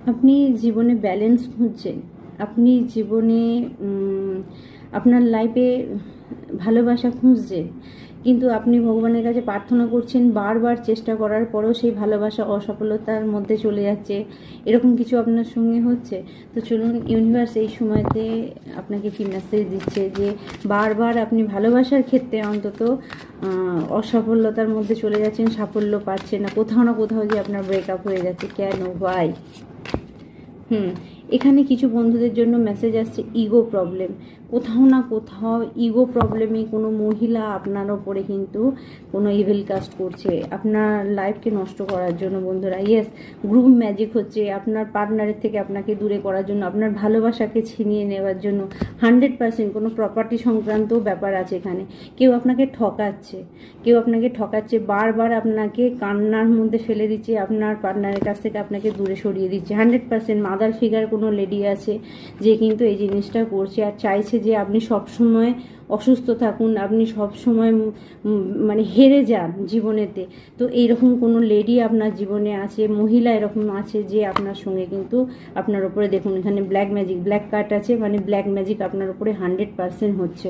আপনি জীবনে ব্যালেন্স খুঁজছেন, আপনি জীবনে আপনার লাইফে ভালোবাসা খুঁজছেন, কিন্তু আপনি ভগবানের কাছে প্রার্থনা করছেন, বারবার চেষ্টা করার পরেও সেই ভালোবাসা অসফলতার মধ্যে চলে যাচ্ছে, এরকম কিছু আপনার সঙ্গে হচ্ছে। তো চলুন, ইউনিভার্স এই সময়তে আপনাকে কি মেসেজ দিচ্ছে যে বারবার আপনি ভালোবাসার ক্ষেত্রে অন্তত অসফলতার মধ্যে চলে যাচ্ছেন, সাফল্য পাচ্ছেন না, কোথাও না কোথাও যে আপনার ব্রেকআপ হয়ে যাচ্ছে, কেন, ওয়াই? এখানে কিছু বন্ধুদের জন্য মেসেজ আসছে ইগো প্রবলেম, কোথাও না কোথাও ইগো প্রবলেমে কোনো মহিলা আপনার ওপরে কিন্তু কোনো ইভিল কাস্ট করছে আপনার লাইফকে নষ্ট করার জন্য। বন্ধুরা, ইয়েস, গ্রুপ ম্যাজিক হচ্ছে আপনার পার্টনারের থেকে আপনাকে দূরে করার জন্য, আপনার ভালোবাসাকে ছিনিয়ে নেওয়ার জন্য। 100% কোনো প্রপার্টি সংক্রান্ত ব্যাপার আছে এখানে। কেউ আপনাকে ঠকাচ্ছে, বারবার আপনাকে কান্নার মধ্যে ফেলে দিচ্ছে, আপনার পার্টনারের কাছ থেকে আপনাকে দূরে সরিয়ে দিচ্ছে। 100% মাদার ফিগার কোনো লেডি আছে যে কিন্তু এই জিনিসটা করছে আর চাইছে যে আপনি সবসময় অসুস্থ থাকুন, আপনি সবসময় মানে হেরে যান জীবনেতে। তো এইরকম কোনো লেডি আপনার জীবনে আছে, মহিলা এরকম আছে যে আপনার সঙ্গে কিন্তু আপনার উপরে, দেখুন এখানে ব্ল্যাক ম্যাজিক, ব্ল্যাক কার্ড আছে, মানে ব্ল্যাক ম্যাজিক আপনার উপরে 100% হচ্ছে।